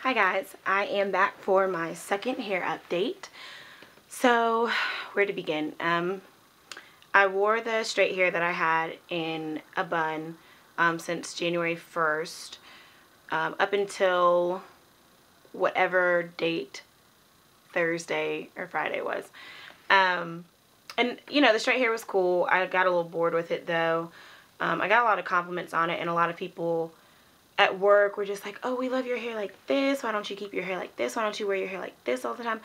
Hi guys, I am back for my second hair update. So, where to begin? I wore the straight hair that I had in a bun since January 1st up until whatever date Thursday or Friday was. And you know, the straight hair was cool. I got a little bored with it though. I got a lot of compliments on it, and a lot of people at work were just like, oh, we love your hair like this. Why don't you keep your hair like this? Why don't you wear your hair like this all the time?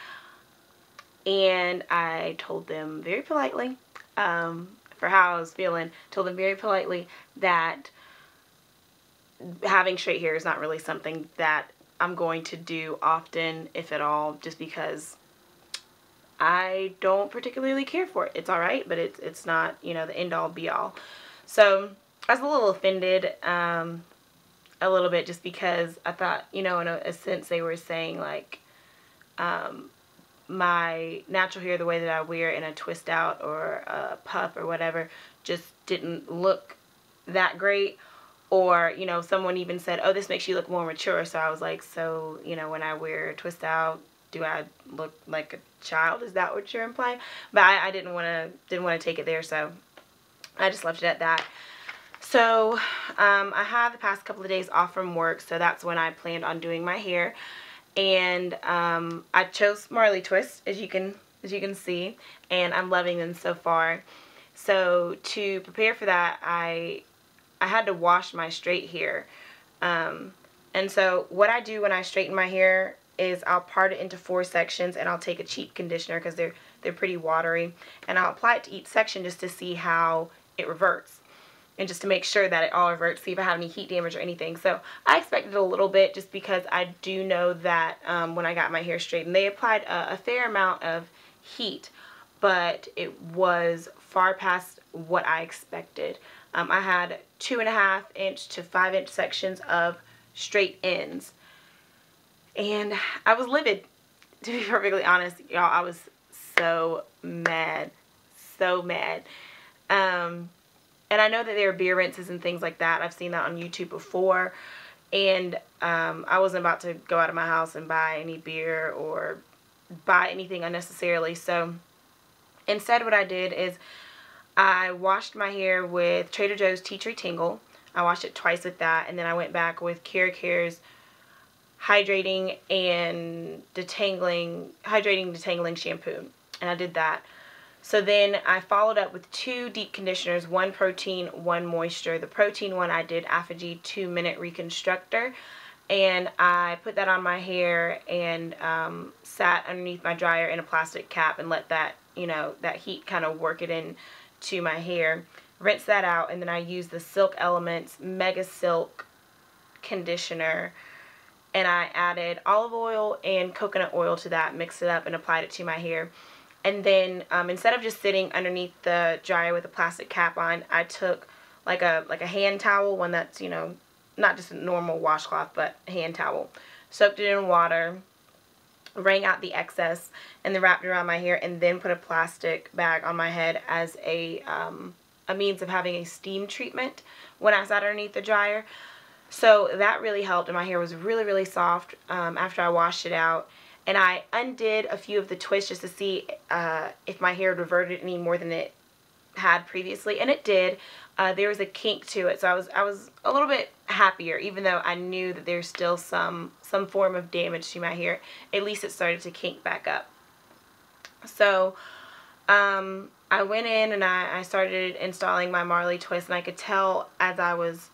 And I told them very politely, for how I was feeling, told them very politely that having straight hair is not really something that I'm going to do often, if at all, just because I don't particularly care for it. It's alright, but it's not, you know, the end all be all. So I was a little offended, a little bit, just because I thought, you know, in a sense they were saying like my natural hair, the way that I wear in a twist out or a puff or whatever, just didn't look that great. Or, you know, someone even said, oh, this makes you look more mature. So I was like, so, you know, when I wear a twist out, do I look like a child? Is that what you're implying? But I didn't want to take it there, so I just left it at that. So I had the past couple of days off from work, so that's when I planned on doing my hair. And I chose Marley Twist, as you can see, and I'm loving them so far. So to prepare for that, I had to wash my straight hair. And so what I do when I straighten my hair is I'll part it into 4 sections, and I'll take a cheap conditioner because they're pretty watery, and I'll apply it to each section just to see how it reverts, and just to make sure that it all reverts, see if I have any heat damage or anything. So I expected a little bit, just because I do know that when I got my hair straightened, they applied a fair amount of heat, but it was far past what I expected. I had 2.5 inch to 5 inch sections of straight ends, and I was livid, to be perfectly honest, y'all. I was so mad, so mad. And I know that there are beer rinses and things like that. I've seen that on YouTube before. And I wasn't about to go out of my house and buy any beer or buy anything unnecessarily. So instead what I did is I washed my hair with Trader Joe's Tea Tree Tingle. I washed it twice with that. And then I went back with Keracare's hydrating detangling shampoo. And I did that. So then I followed up with 2 deep conditioners, 1 protein, 1 moisture. The protein one I did Apogee 2-minute reconstructor, and I put that on my hair and sat underneath my dryer in a plastic cap and let that, you know, that heat kind of work it in to my hair. Rinse that out, and then I used the Silk Elements Mega Silk conditioner, and I added olive oil and coconut oil to that, mixed it up and applied it to my hair. And then instead of just sitting underneath the dryer with a plastic cap on, I took like a hand towel, one that's, you know, not just a normal washcloth, but a hand towel. Soaked it in water, wrung out the excess, and then wrapped it around my hair, and then put a plastic bag on my head as a means of having a steam treatment when I sat underneath the dryer. So that really helped, and my hair was really, really soft after I washed it out. And I undid a few of the twists just to see if my hair had reverted any more than it had previously, and it did. There was a kink to it, so I was a little bit happier, even though I knew that there's still some form of damage to my hair. At least it started to kink back up. So I went in and I started installing my Marley Twist, and I could tell as I was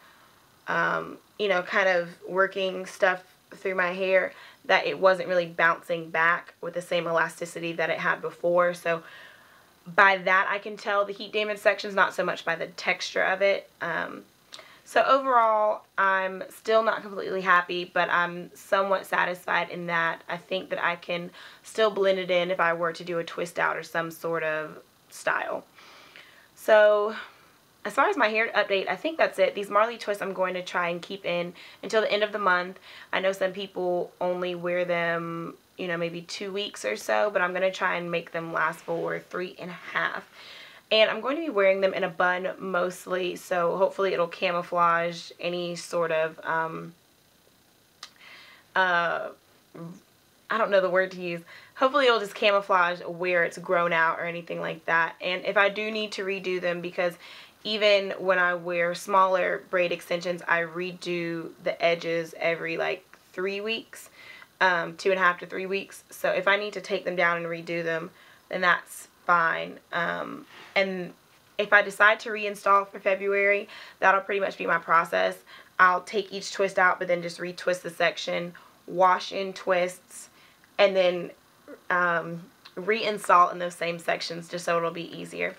you know, kind of working stuff through my hair that it wasn't really bouncing back with the same elasticity that it had before. So by that I can tell the heat damage sections, not so much by the texture of it. So overall, I'm still not completely happy, but I'm somewhat satisfied in that I think that I can still blend it in if I were to do a twist out or some sort of style. So as far as my hair update, I think that's it. These Marley Twists I'm going to try and keep in until the end of the month. I know some people only wear them, you know, maybe 2 weeks or so, but I'm going to try and make them last for 3.5. And I'm going to be wearing them in a bun mostly, so hopefully it'll camouflage any sort of I don't know the word to use. Hopefully it'll just camouflage where it's grown out or anything like that. And if I do need to redo them, because even when I wear smaller braid extensions, I redo the edges every like 3 weeks, 2.5 to 3 weeks. So if I need to take them down and redo them, then that's fine. And if I decide to reinstall for February, that'll pretty much be my process. I'll take each twist out, but then just retwist the section, wash in twists, and then reinstall in those same sections just so it'll be easier.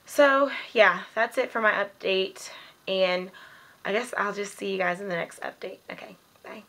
So yeah, that's it for my update, and I guess I'll just see you guys in the next update. Okay, bye.